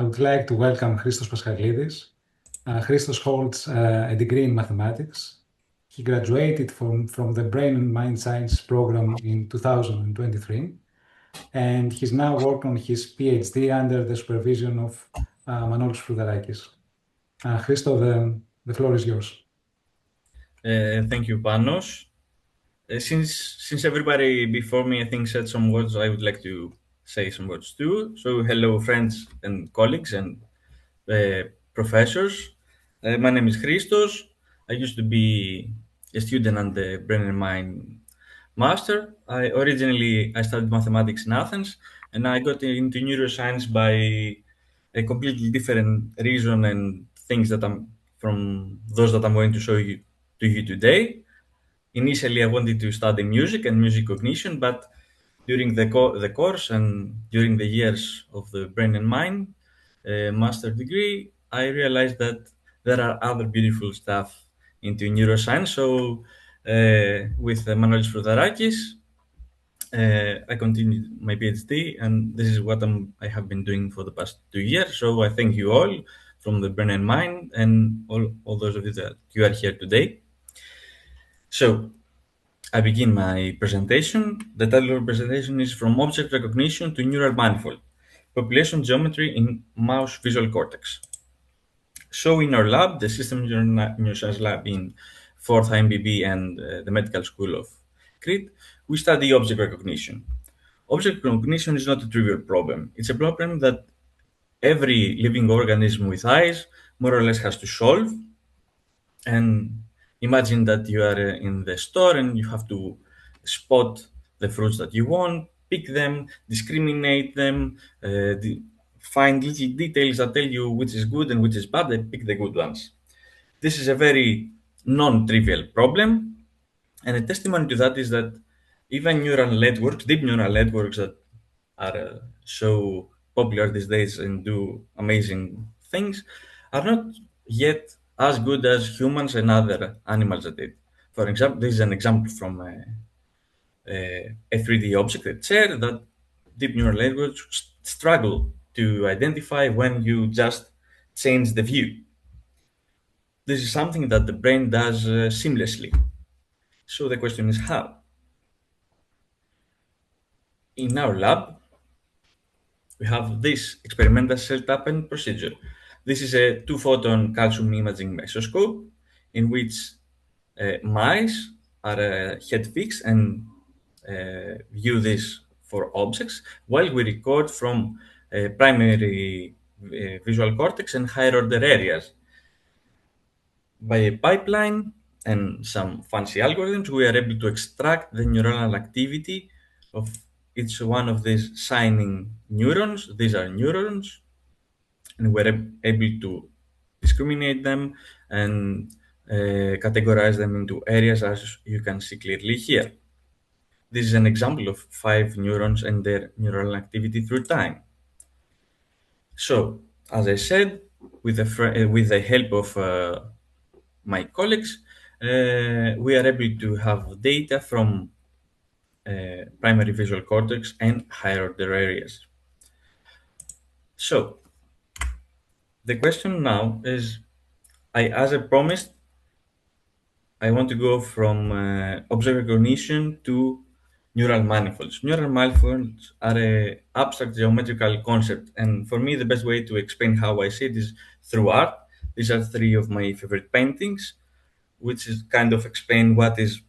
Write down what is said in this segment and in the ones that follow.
would like to welcome Christos Paschalidis. Christos holds a degree in mathematics. He graduated from the Brain and Mind Science program in 2023, and he's now working on his PhD under the supervision of Manifolds. Christos, the floor is yours. Thank you, Panos. Since everybody before me, I think, said some words, I would like to say some words too. So, hello, friends and colleagues and professors. My name is Christos. I used to be a student at the Brain and Mind Master. I studied mathematics in Athens, and I got into neuroscience by a completely different reason and things that I'm from those that I'm going to show you to you today. Initially, I wanted to study music and music cognition, but during the course and during the years of the Brain and Mind master degree, I realized that there are other beautiful stuff into neuroscience. So, with Manifolds, I continued my PhD, and this is what I have been doing for the past 2 years. So, I thank you all from the Brain and Mind and all those of you that you are here today. So, I begin my presentation. The title of the presentation is From Object Recognition to Neural Manifold, Population Geometry in Mouse Visual Cortex. So in our lab, the System Neuroscience Lab in 4th IMBB and the Medical School of Crete, we study object recognition. Object recognition is not a trivial problem. It's a problem that every living organism with eyes more or less has to solve. And imagine that you are in the store and you have to spot the fruits that you want, pick them, discriminate them, find little details that tell you which is good and which is bad, and pick the good ones. This is a very non-trivial problem, and a testimony to that is that even neural networks, deep neural networks that are so popular these days and do amazing things, are not yet as good as humans and other animals at it. For example, this is an example from a 3D object, a chair, that deep neural networks struggle to identify when you just change the view. This is something that the brain does seamlessly. So the question is how? In our lab, we have this experimental setup and procedure. This is a 2-photon calcium imaging mesoscope in which mice are head fixed and view this for objects while we record from primary visual cortex and higher order areas. By a pipeline and some fancy algorithms, we are able to extract the neuronal activity of each one of these signing neurons. These are neurons, and we're able to discriminate them and categorize them into areas, as you can see clearly here. This is an example of 5 neurons and their neural activity through time. So, as I said, with the help of my colleagues, we are able to have data from primary visual cortex and higher order areas. So, the question now is, as I promised, I want to go from object recognition to neural manifolds. Neural manifolds are an abstract geometrical concept, and for me, the best way to explain how I see it is through art. These are 3 of my favorite paintings, which is kind of explain what is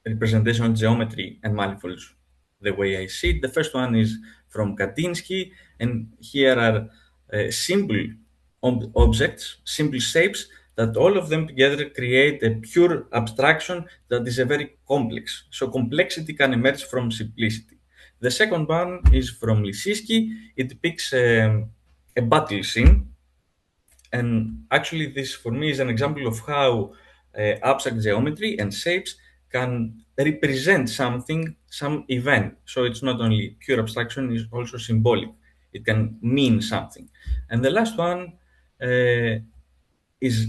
representation geometry and manifolds the way I see it. The first one is from Kandinsky, and here are simple objects, simple shapes, that all of them together create a pure abstraction that is a very complex. So complexity can emerge from simplicity. The second one is from Lissiski. It depicts a battle scene, and actually this for me is an example of how abstract geometry and shapes can represent something, some event. So it's not only pure abstraction, it's also symbolic. It can mean something. And the last one is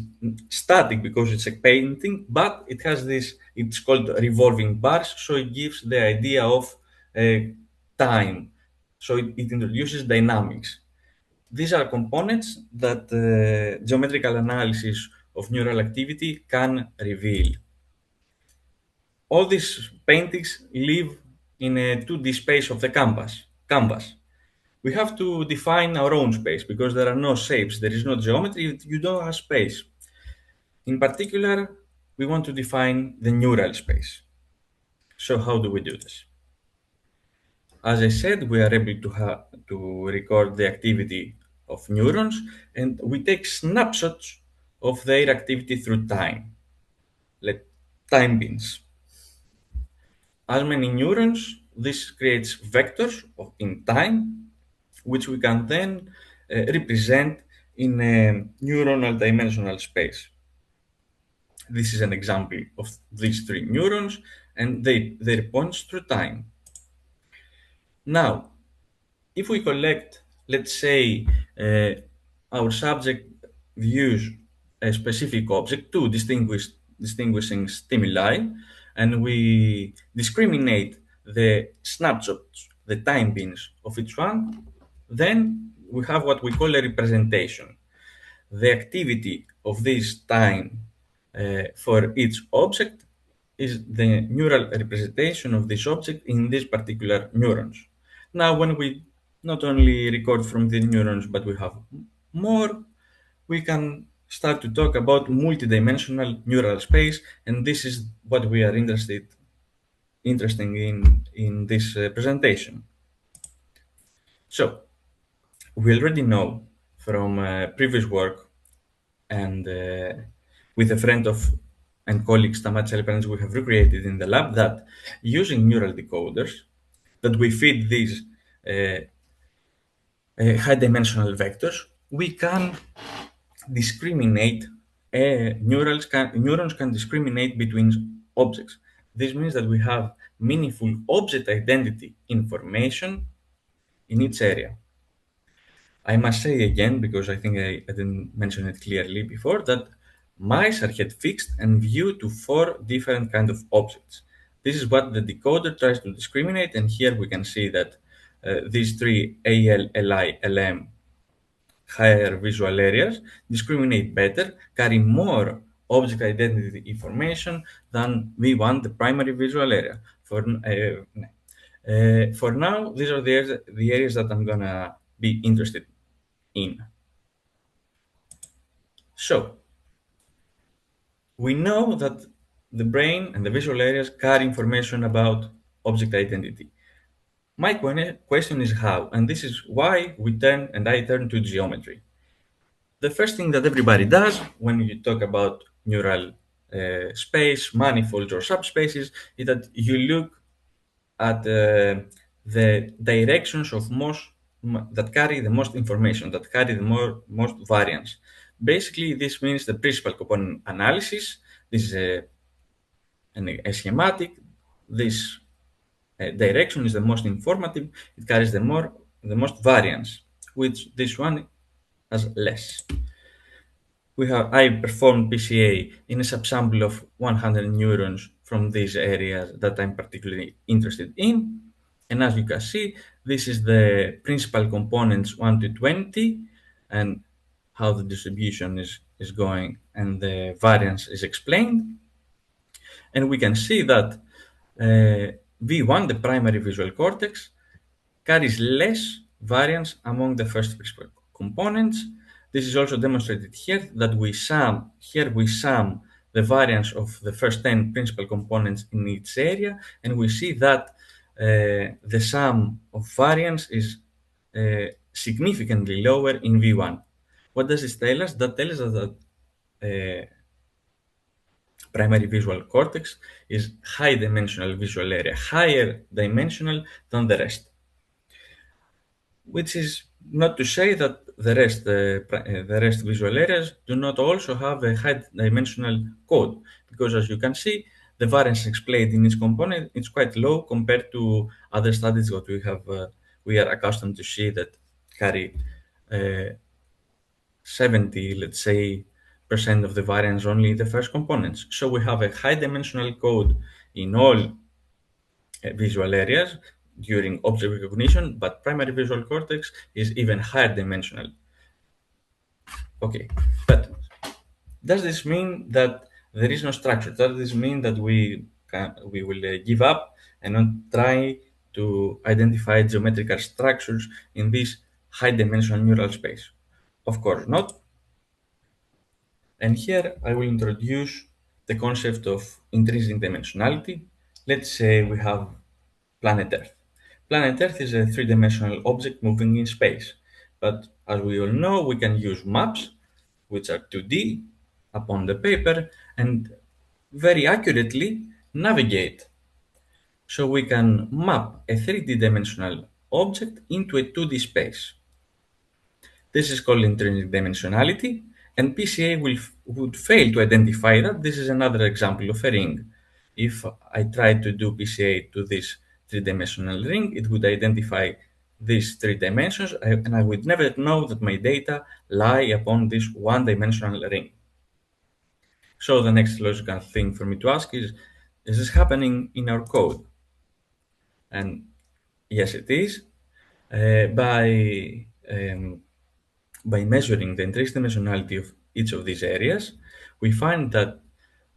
static because it's a painting, but it has this, it's called revolving bars, so it gives the idea of time. So it introduces dynamics. These are components that geometrical analysis of neural activity can reveal. All these paintings live in a 2D space of the canvas. We have to define our own space because there are no shapes, there is no geometry, you don't have space. In particular, we want to define the neural space. So how do we do this? As I said, we are able to record the activity of neurons, and we take snapshots of their activity through time, like time bins. As many neurons, this creates vectors in time, which we can then represent in a neuronal dimensional space. This is an example of these three neurons, and their points through time. Now, if we collect, let's say, our subject views a specific object, two distinguishing stimuli, and we discriminate the snapshots, the time bins of each one, then we have what we call a representation. The activity of this time for each object is the neural representation of this object in these particular neurons. Now, when we not only record from the neurons, but we have more, we can start to talk about multidimensional neural space, and this is what we are interested in this presentation. So, we already know from previous work and with a friend of and colleague Stamatis Alipanis, we have recreated in the lab that using neural decoders, that we feed these high-dimensional vectors, we can discriminate. Neurons can discriminate between objects. This means that we have meaningful object identity information in each area. I must say again, because I think I didn't mention it clearly before, that mice are head fixed and view to four different kinds of objects. This is what the decoder tries to discriminate, and here we can see that these three AL, LI, LM higher visual areas discriminate better, carry more object identity information than V1, the primary visual area. For now, these are the areas that I'm gonna be interested in. So, we know that the brain and the visual areas carry information about object identity. My question is how, and this is why I turn to geometry. The first thing that everybody does when you talk about neural space, manifolds, or subspaces is that you look at the directions of that carry the most information, that carry the most variance. Basically, this means the principal component analysis. This is a schematic. This direction is the most informative. It carries the most variance, which this one has less. I performed PCA in a subsample of 100 neurons from these areas that I'm particularly interested in. And as you can see, this is the principal components 1 to 20 and how the distribution is going and the variance is explained. And we can see that V1, the primary visual cortex, carries less variance among the first principal components. This is also demonstrated here that we sum the variance of the first 10 principal components in each area, and we see that the sum of variance is significantly lower in V1. What does this tell us? That tells us that primary visual cortex is high dimensional visual area, higher dimensional than the rest. Which is not to say that the rest visual areas do not also have a high dimensional code, because as you can see, the variance explained in each component is quite low compared to other studies that we are accustomed to see that carry 70, let's say, percent of the variance only in the first components. So we have a high dimensional code in all visual areas, during object recognition, but primary visual cortex is even higher dimensional. Okay, but does this mean that there is no structure? Does this mean that we will give up and not try to identify geometrical structures in this high-dimensional neural space? Of course not. And here I will introduce the concept of intrinsic dimensionality. Let's say we have planet Earth. Planet Earth is a three-dimensional object moving in space. But as we all know, we can use maps, which are 2D, upon the paper, and very accurately navigate. So we can map a 3D dimensional object into a 2D space. This is called intrinsic dimensionality, and PCA would fail to identify that. This is another example of a ring. If I try to do PCA to this three-dimensional ring, it would identify these three dimensions, and I would never know that my data lie upon this one-dimensional ring. So the next logical thing for me to ask is this happening in our code? And yes, it is. Um, by measuring the intrinsic dimensionality of each of these areas, we find that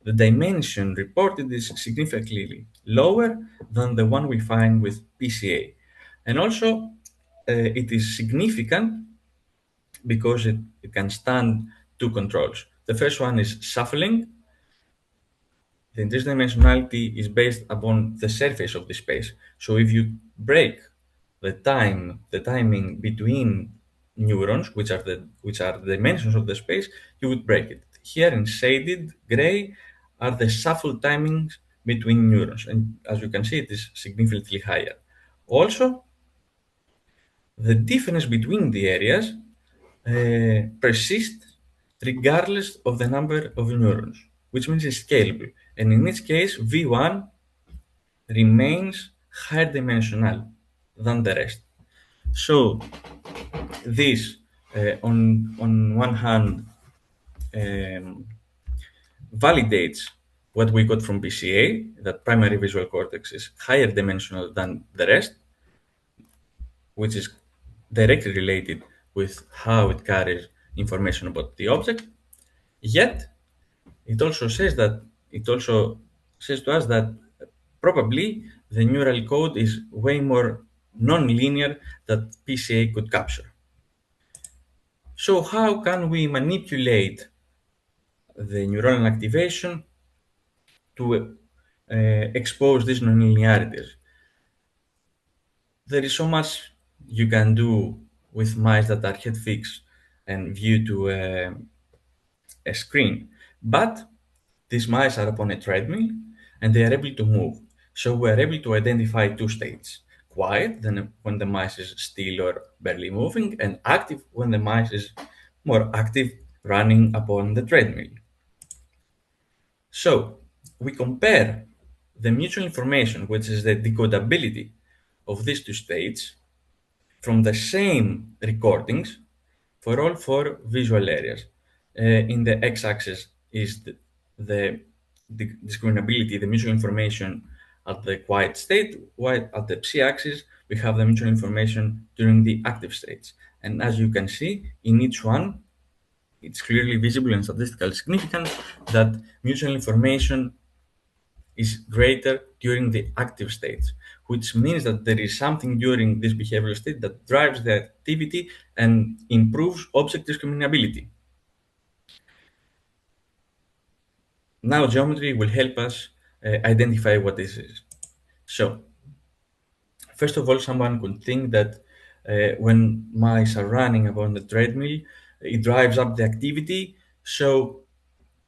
the dimension reported is significantly lower than the one we find with PCA. And also, it is significant because it can stand two controls. The first one is shuffling. The intrinsic dimensionality is based upon the surface of the space. So if you break the timing between neurons, which are the dimensions of the space, you would break it. Here in shaded gray are the shuffle timings between neurons, and as you can see, it is significantly higher. Also, the difference between the areas persists regardless of the number of neurons, which means it's scalable. And in each case, V1 remains higher dimensional than the rest. So this, on one hand, um, validates what we got from PCA, that primary visual cortex is higher dimensional than the rest, which is directly related with how it carries information about the object. Yet, it also says to us that probably the neural code is way more non-linear that PCA could capture. So how can we manipulate the neuronal activation to expose these nonlinearities? There is so much you can do with mice that are head fixed and viewed to a screen, but these mice are upon a treadmill and they are able to move. So we are able to identify two states: quiet, then when the mice is still or barely moving, and active when the mice is more active, running upon the treadmill. So we compare the mutual information, which is the decodability of these two states, from the same recordings for all four visual areas. In the x-axis is the discriminability, the mutual information at the quiet state, while at the x-axis we have the mutual information during the active states. And as you can see, in each one, it's clearly visible and statistically significant that mutual information is greater during the active states, which means that there is something during this behavioral state that drives the activity and improves object discriminability. Now, geometry will help us identify what this is. So, first of all, someone could think that when mice are running upon the treadmill, it drives up the activity. So,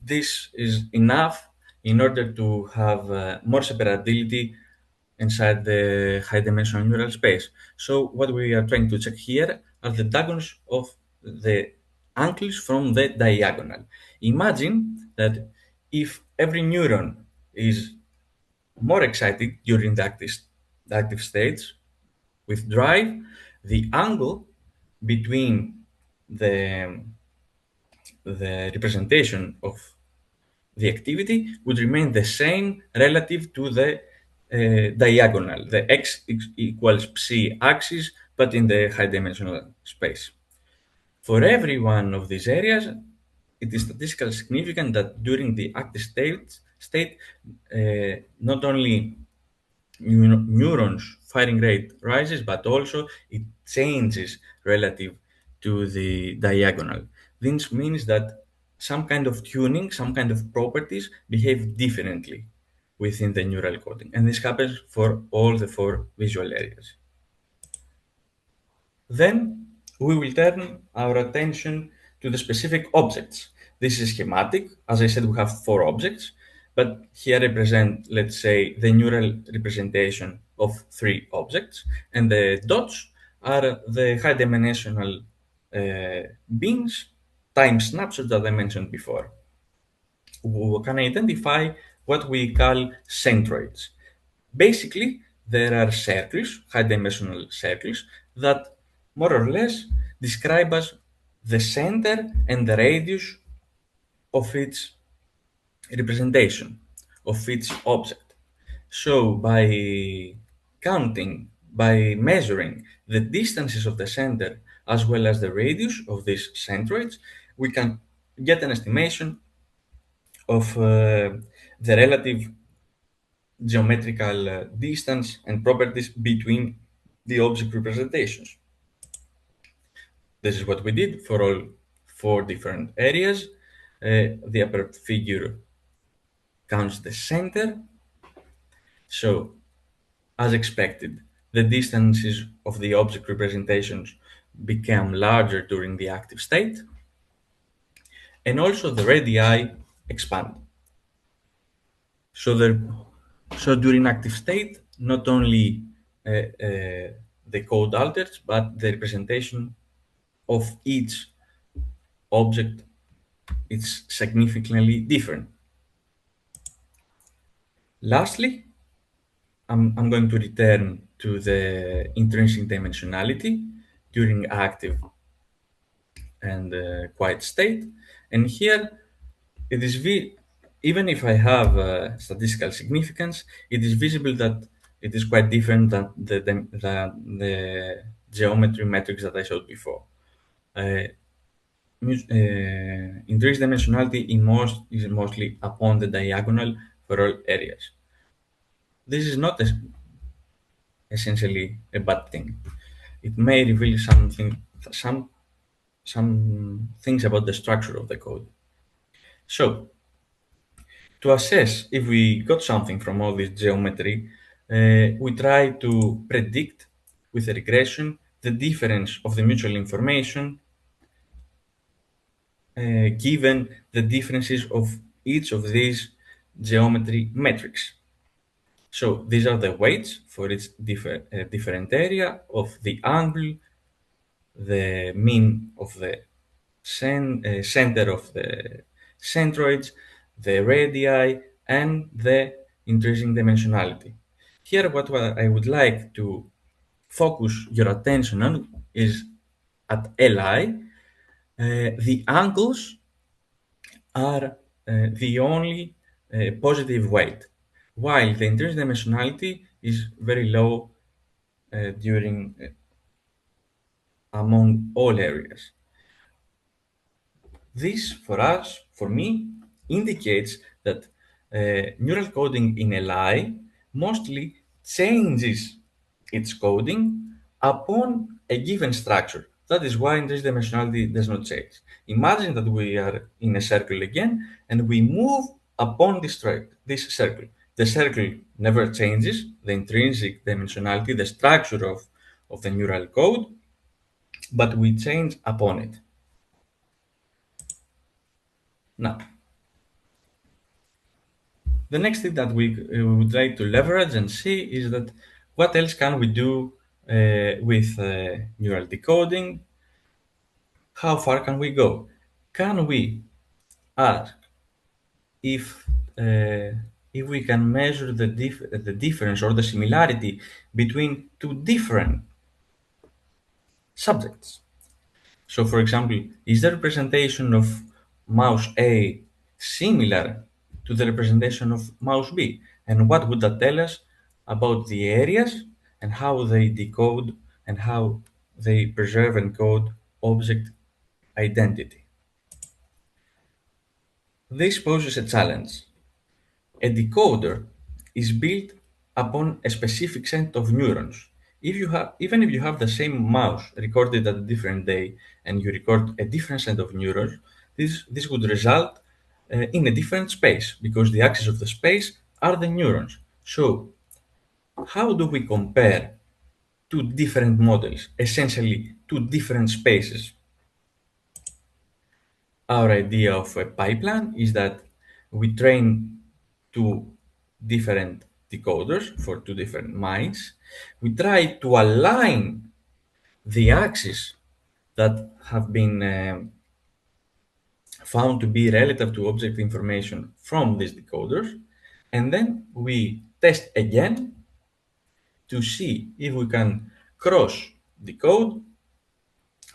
this is enough in order to have more separability inside the high dimensional neural space. So what we are trying to check here are the diagonals of the angles from the diagonal. Imagine that if every neuron is more excited during the active states with drive, the angle between the, the representation of the activity would remain the same relative to the diagonal, the x equals psi axis, but in the high-dimensional space. For every one of these areas, it is statistically significant that during the active state not only neurons firing rate rises, but also it changes relative to the diagonal. This means that some kind of tuning, some kind of properties behave differently within the neural coding. And this happens for all the four visual areas. Then we will turn our attention to the specific objects. This is schematic. As I said, we have four objects, but here represent, let's say, the neural representation of three objects, and the dots are the high-dimensional beams time snapshots that I mentioned before. We can identify what we call centroids. Basically, there are circles, high-dimensional circles, that more or less describe as the center and the radius of its representation, of its object. So, by counting, by measuring the distances of the center as well as the radius of these centroids, we can get an estimation of the relative geometrical distance and properties between the object representations. This is what we did for all four different areas. The upper figure counts the center. So, as expected, the distances of the object representations become larger during the active state, and also the radii expand. So, during active state, not only the code alters, but the representation of each object is significantly different. Lastly, I'm going to return to the intrinsic dimensionality during active and quiet state. And here, it is even if I have statistical significance, it is visible that it is quite different than the geometry metrics that I showed before. Intrinsic dimensionality is mostly upon the diagonal for all areas. This is not essentially a bad thing. It may reveal some things about the structure of the code. So, to assess if we got something from all this geometry, we try to predict with a regression the difference of the mutual information given the differences of each of these geometry metrics. So these are the weights for each different area of the angle, the mean of the center of the centroids, the radii, and the intrinsic dimensionality. Here, what I would like to focus your attention on is at Li, the angles are the only positive weight, while the intrinsic dimensionality is very low during among all areas. This, for us, for me, indicates that neural coding in LI mostly changes its coding upon a given structure. That is why intrinsic dimensionality does not change. Imagine that we are in a circle again and we move upon this circle. The circle never changes, the intrinsic dimensionality, the structure of the neural code, but we change upon it. Now, the next thing that we would like to leverage and see is that what else can we do with neural decoding? How far can we go? Can we ask if we can measure the difference or the similarity between two different subjects? So, for example, is the representation of mouse A similar to the representation of mouse B? And what would that tell us about the areas and how they decode and how they preserve and code object identity. This poses a challenge. A decoder is built upon a specific set of neurons. Even if you have the same mouse recorded at a different day and you record a different set of neurons, this would result in a different space because the axis of the space are the neurons. So, how do we compare two different models, essentially two different spaces? Our idea of a pipeline is that we train two different decoders for two different minds. We try to align the axes that have been found to be relative to object information from these decoders. And then we test again to see if we can cross decode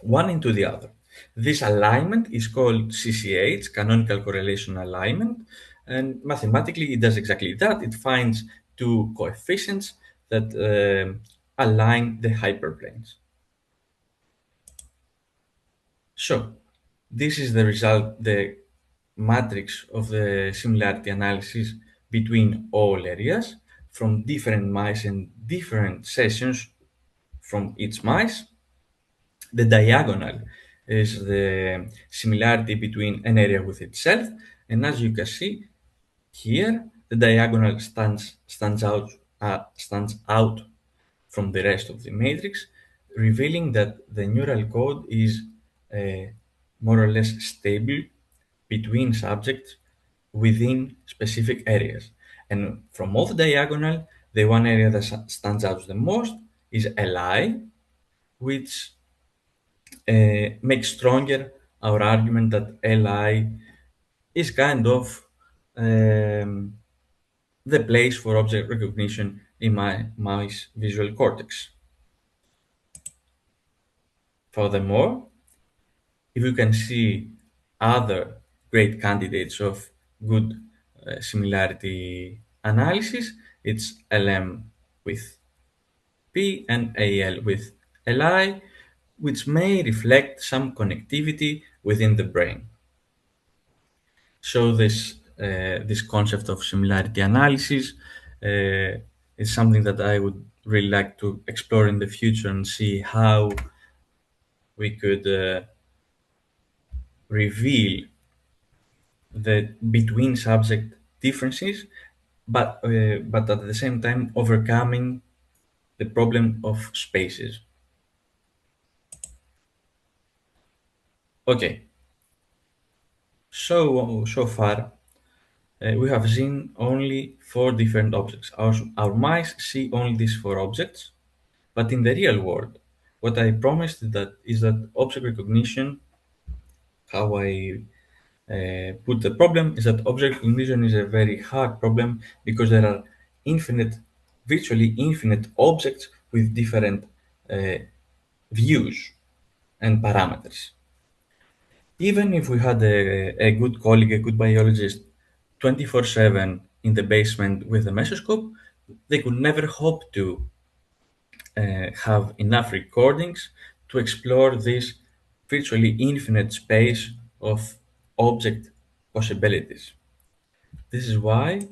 one into the other. This alignment is called CCH, canonical correlation alignment, and mathematically it does exactly that. It finds two coefficients that align the hyperplanes. So, this is the result, the matrix of the similarity analysis between all areas from different mice and different sessions from each mice. The diagonal is the similarity between an area with itself, and as you can see here, the diagonal stands out from the rest of the matrix, revealing that the neural code is uh, more or less stable between subjects within specific areas. And from all the diagonal, the one area that stands out the most is Li, which makes stronger our argument that Li is kind of um, the place for object recognition in my mouse visual cortex. Furthermore, if you can see other great candidates of good similarity analysis, it's LM with P and AL with LI, which may reflect some connectivity within the brain. So this concept of similarity analysis is something that I would really like to explore in the future and see how we could reveal the between subject differences, but at the same time overcoming the problem of spaces. Okay, so far we have seen only four different objects. Our mice see only these four objects, but in the real world, what I promised is that object recognition, how I put the problem, is that object recognition is a very hard problem because there are virtually infinite objects with different uh, views and parameters. Even if we had a good colleague, a good biologist, 24/7 in the basement with a mesoscope, they could never hope to have enough recordings to explore this virtually infinite space of object possibilities. This is why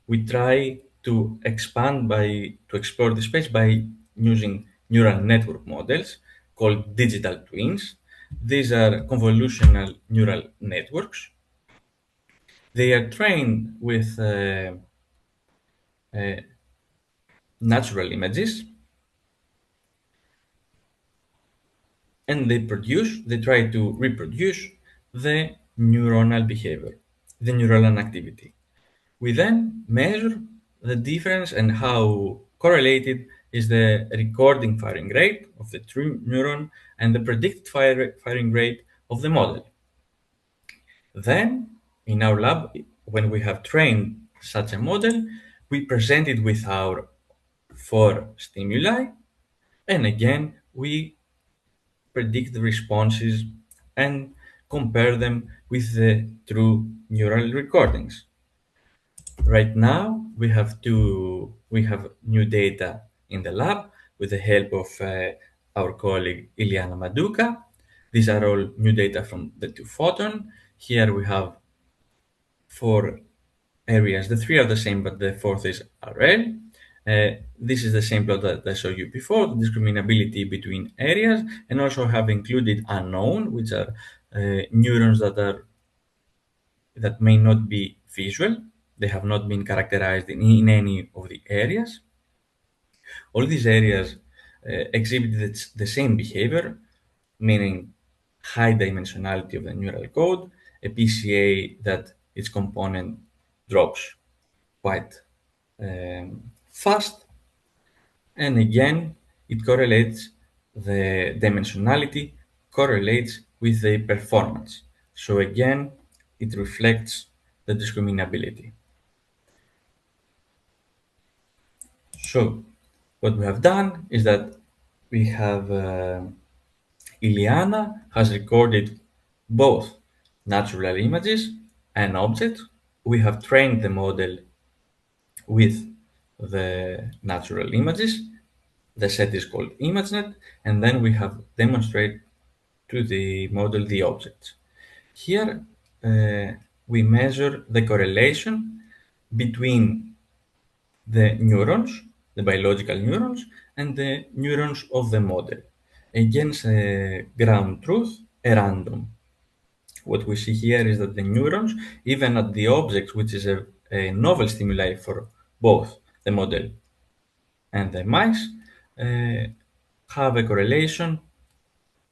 we try to expand to explore the space by using neural network models called digital twins. These are convolutional neural networks. They are trained with uh, natural images, and they try to reproduce the neuronal behavior, the neuronal activity. We then measure the difference and how correlated is the recording firing rate of the true neuron and the predicted firing rate of the model. Then, in our lab, when we have trained such a model, we present it with our four stimuli, and again, we predict the responses and compare them with the true neural recordings. Right now, we have two we have new data in the lab with the help of our colleague Iliana Maduka. These are all new data from the 2-photon. Here we have 4 areas. The 3 are the same, but the 4th is RL. This is the same plot that I showed you before, the discriminability between areas, and also have included unknown, which are neurons that may not be visual. They have not been characterized in any of the areas. All these areas exhibit the same behavior, meaning high dimensionality of the neural code, a PCA that its component drops quite fast, and again, it correlates, the dimensionality correlates with the performance. So again, it reflects the discriminability. So what we have done is that we have Iliana has recorded both natural images and objects. We have trained the model with the natural images. The set is called ImageNet, and then we have demonstrated to the model the objects. Here we measure the correlation between the neurons, the biological neurons, and the neurons of the model against a ground truth, a random. What we see here is that the neurons, even at the objects, which is a novel stimuli for both the model and the mice, have a correlation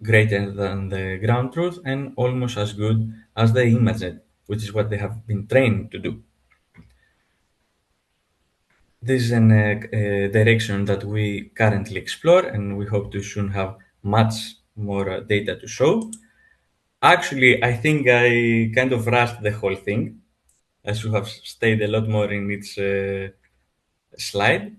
greater than the ground truth and almost as good as the ImageNet, which is what they have been trained to do. This is a direction that we currently explore, and we hope to soon have much more data to show. Actually, I think I kind of rushed the whole thing. I should have stayed a lot more in each slide,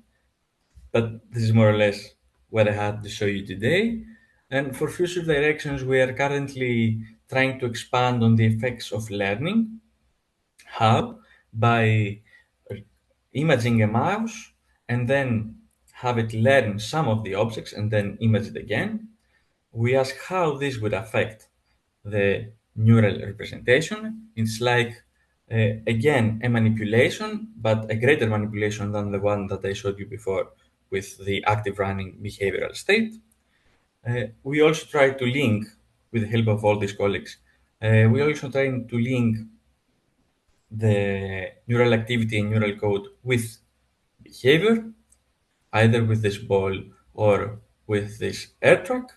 but this is more or less what I had to show you today. And for future directions, we are currently trying to expand on the effects of learning. How? By imaging a mouse and then have it learn some of the objects and then image it again. We ask how this would affect the neural representation. It's like, again, a manipulation, but a greater manipulation than the one that I showed you before with the active running behavioral state. We also try to link, with the help of all these colleagues, we also try to link the neural activity and neural code with behavior, either with this ball or with this air track.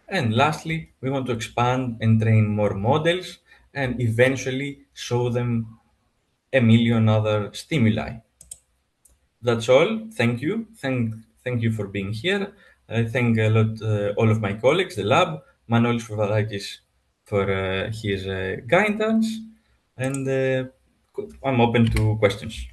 And lastly, we want to expand and train more models and eventually show them a million other stimuli. That's all. Thank you. Thank you for being here. I thank a lot all of my colleagues, the lab, Manolis Fovarakis for his guidance, and I'm open to questions.